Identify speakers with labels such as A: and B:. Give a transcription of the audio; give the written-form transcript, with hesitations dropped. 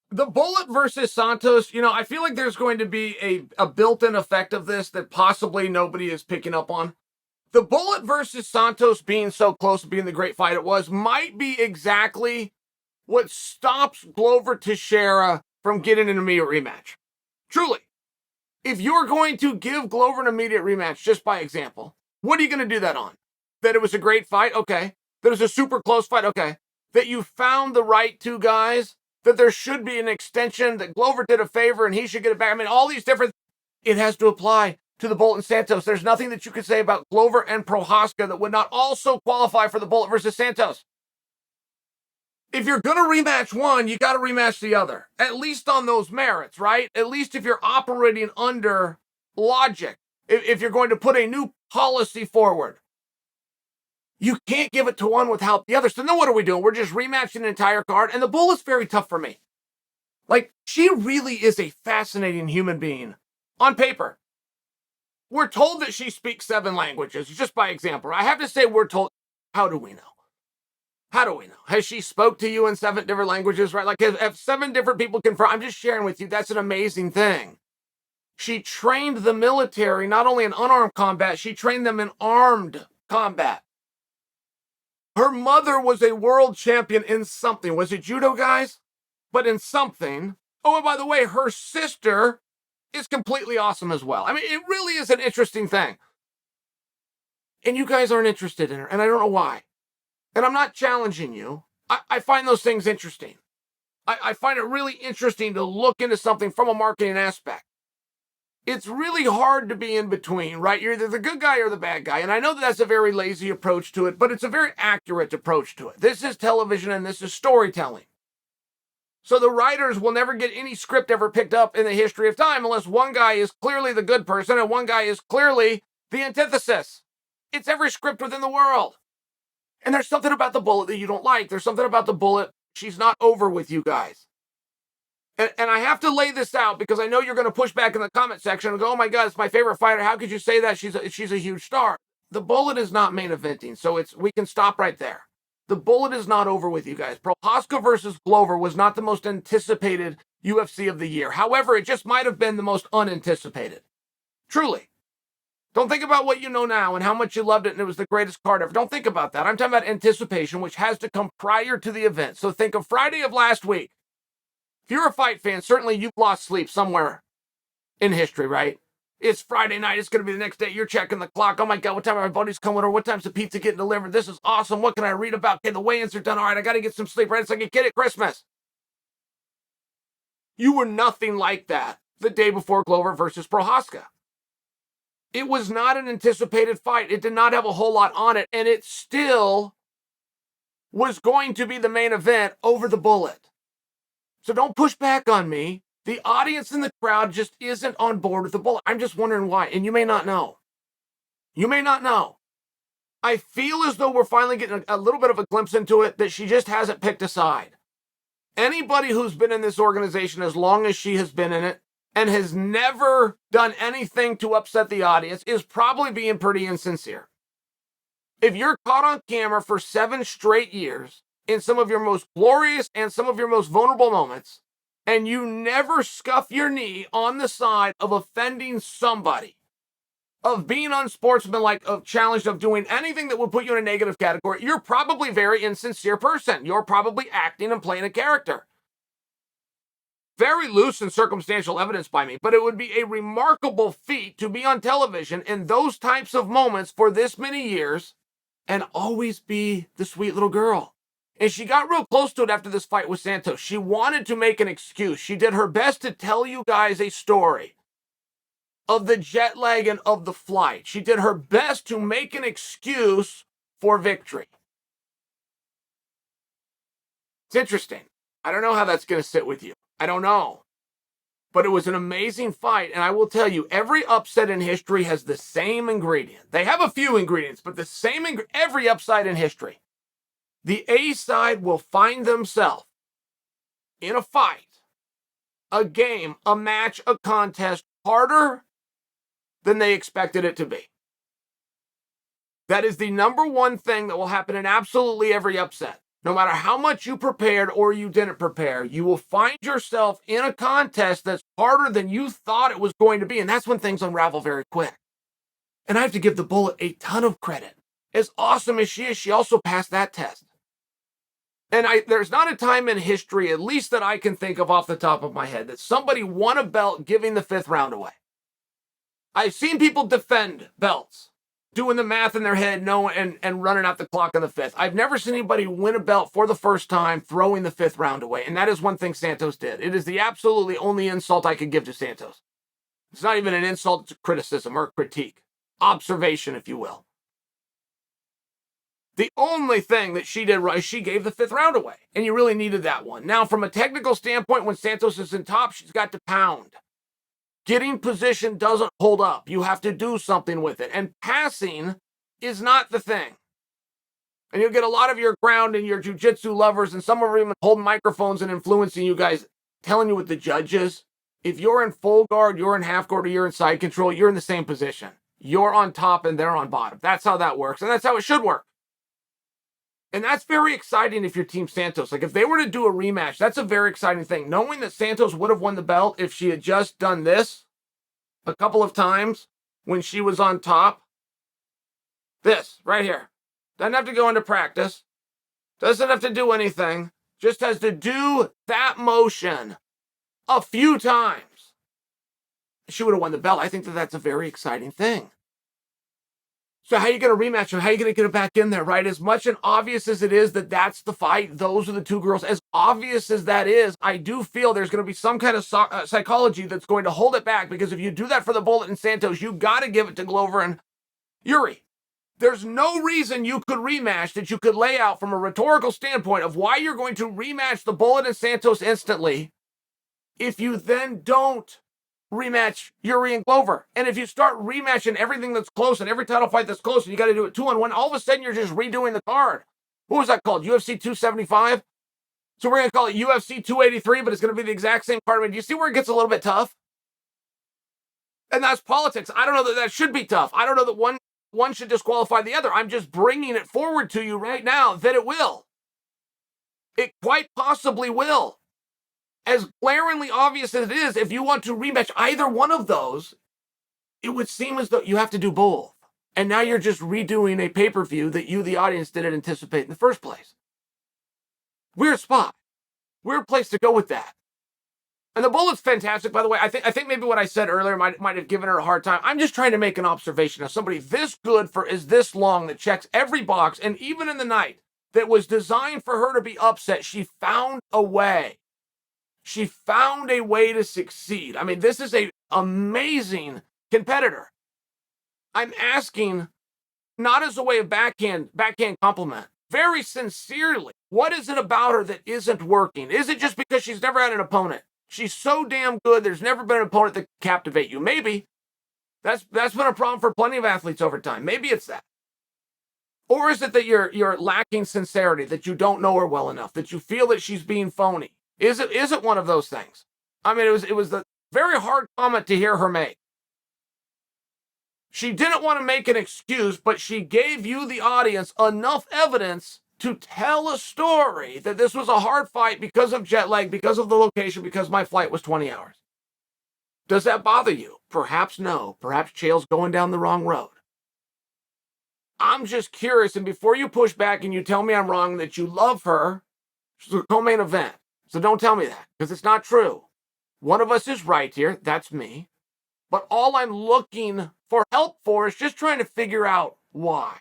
A: The Bullet versus Santos, I feel like there's going to be a built-in effect of this that possibly nobody is picking up on. The Bullet versus Santos being so close to being the great fight it was might be exactly what stops Glover Teixeira from getting an immediate rematch. Truly. If you're going to give Glover an immediate rematch, just by example, what are you going to do that on? That it was a great fight? Okay. That it was a super close fight? Okay. That you found the right two guys? That there should be an extension, that Glover did a favor and he should get it back? I mean, all these different... It has to apply to the Bullet and Santos. There's nothing that you could say about Glover and Prochazka that would not also qualify for the Bullet versus Santos. If you're going to rematch one, you got to rematch the other. At least on those merits, right? At least if you're operating under logic. If you're going to put a new policy forward. You can't give it to one without the other. So then what are we doing? We're just rematching an entire card. And the Bullet's very tough for me. Like, she really is a fascinating human being. On paper. We're told that she speaks 7 languages, just by example. I have to say we're told. How do we know? How do we know? Has she spoke to you in 7 different languages, right? Like, if 7 different people confirm, I'm just sharing with you, that's an amazing thing. She trained the military, not only in unarmed combat, she trained them in armed combat. Her mother was a world champion in something. Was it judo, guys? But in something. Oh, and by the way, her sister is completely awesome as well. I mean, it really is an interesting thing. And you guys aren't interested in her, and I don't know why. And I'm not challenging you. I find those things interesting. I find it really interesting to look into something from a marketing aspect. It's really hard to be in between, right? You're either the good guy or the bad guy. And I know that that's a very lazy approach to it, but it's a very accurate approach to it. This is television and this is storytelling. So the writers will never get any script ever picked up in the history of time unless one guy is clearly the good person and one guy is clearly the antithesis. It's every script within the world. And there's something about the Bullet that you don't like. There's something about the Bullet. She's not over with you guys. And I have to lay this out because I know you're going to push back in the comment section and go, oh my God, it's my favorite fighter. How could you say that? She's a huge star. The Bullet is not main eventing, so we can stop right there. The Bullet is not over with you guys. Prochazka versus Glover was not the most anticipated UFC of the year. However, it just might have been the most unanticipated. Truly. Don't think about what you know now and how much you loved it and it was the greatest card ever. Don't think about that. I'm talking about anticipation, which has to come prior to the event. So think of Friday of last week. If you're a fight fan, certainly you've lost sleep somewhere in history, right? It's Friday night. It's going to be the next day. You're checking the clock. Oh my God, what time are my buddies coming or what time's the pizza getting delivered? This is awesome. What can I read about? Okay, the weigh-ins are done. All right, I got to get some sleep, right? It's like a kid at Christmas. You were nothing like that the day before Glover versus Prochazka. It was not an anticipated fight. It did not have a whole lot on it, and it still was going to be the main event over the Bullet. So don't push back on me. The audience in the crowd just isn't on board with the Bullet. I'm just wondering why, and you may not know. You may not know. I feel as though we're finally getting a little bit of a glimpse into it, that she just hasn't picked a side. Anybody who's been in this organization as long as she has been in it, and has never done anything to upset the audience is probably being pretty insincere. If you're caught on camera for 7 straight years in some of your most glorious and some of your most vulnerable moments, and you never scuff your knee on the side of offending somebody, of being unsportsmanlike, of challenged, of doing anything that would put you in a negative category, you're probably a very insincere person. You're probably acting and playing a character. Very loose and circumstantial evidence by me, but it would be a remarkable feat to be on television in those types of moments for this many years and always be the sweet little girl. And she got real close to it after this fight with Santos. She wanted to make an excuse. She did her best to tell you guys a story of the jet lag and of the flight. She did her best to make an excuse for victory. It's interesting. I don't know how that's going to sit with you. I don't know. But it was an amazing fight, and I will tell you, every upset in history has the same ingredient. They have a few ingredients, but the same every upside in history. The A side will find themselves in a fight, a game, a match, a contest, harder than they expected it to be. That is the number one thing that will happen in absolutely every upset. no matter how much you prepared or you didn't prepare, you will find yourself in a contest that's harder than you thought it was going to be. And that's when things unravel very quick. And I have to give the Bullet a ton of credit. As awesome as she also passed that test. And there's not a time in history, at least that I can think of off the top of my head, that somebody won a belt giving the 5th round away. I've seen people defend belts, doing the math in their head, and running out the clock on the 5th. I've never seen anybody win a belt for the first time throwing the 5th round away. And that is one thing Santos did. It is the absolutely only insult I could give to Santos. It's not even an insult, it's a criticism or critique. Observation, if you will. The only thing that she did right, she gave the 5th round away. And you really needed that one. Now, from a technical standpoint, when Santos is in top, she's got to pound. Getting position doesn't hold up. You have to do something with it. And passing is not the thing. And you'll get a lot of your ground and your jiu-jitsu lovers, and some of them even holding microphones and influencing you guys, telling you what the judge is. If you're in full guard, you're in half guard, or you're in side control, you're in the same position. You're on top and they're on bottom. That's how that works. And that's how it should work. And that's very exciting if you're Team Santos. Like, if they were to do a rematch, that's a very exciting thing. Knowing that Santos would have won the belt if she had just done this a couple of times when she was on top. This, right here. Doesn't have to go into practice. Doesn't have to do anything. Just has to do that motion a few times. She would have won the belt. I think that that's a very exciting thing. So how are you going to rematch her? How are you going to get it back in there, right? As much and obvious as it is that that's the fight, those are the two girls, as obvious as that is, I do feel there's going to be some kind of psychology that's going to hold it back, because if you do that for the Bullet and Santos, you got to give it to Glover and Yuri. There's no reason you could rematch that you could lay out from a rhetorical standpoint of why you're going to rematch the Bullet and Santos instantly if you then don't rematch Yuri and Glover. And if you start rematching everything that's close and every title fight that's close and you got to do it 2-on-1, all of a sudden you're just redoing the card. What was that called? UFC 275? So we're going to call it UFC 283, but it's going to be the exact same card. I mean, do you see where it gets a little bit tough? And that's politics. I don't know that that should be tough. I don't know that one should disqualify the other. I'm just bringing it forward to you right now that it will. It quite possibly will. As glaringly obvious as it is, if you want to rematch either one of those, it would seem as though you have to do both. And now you're just redoing a pay-per-view that you, the audience, didn't anticipate in the first place. Weird spot. Weird place to go with that. And the Bullet's fantastic, by the way. I think maybe what I said earlier might have given her a hard time. I'm just trying to make an observation of somebody this good for is this long that checks every box, and even in the night that was designed for her to be upset, she found a way. She found a way to succeed. I mean, this is an amazing competitor. I'm asking, not as a way of backhand compliment, very sincerely, what is it about her that isn't working? Is it just because she's never had an opponent? She's so damn good, there's never been an opponent that can captivate you. Maybe. That's been a problem for plenty of athletes over time. Maybe it's that. Or is it that you're lacking sincerity, that you don't know her well enough, that you feel that she's being phony? Is it one of those things? I mean, it was the very hard comment to hear her make. She didn't want to make an excuse, but she gave you, the audience, enough evidence to tell a story that this was a hard fight because of jet lag, because of the location, because my flight was 20 hours. Does that bother you? Perhaps no. Perhaps Chael's going down the wrong road. I'm just curious, and before you push back and you tell me I'm wrong, that you love her, she's a co-main event. So don't tell me that, because it's not true. One of us is right here. That's me. But all I'm looking for help for is just trying to figure out why.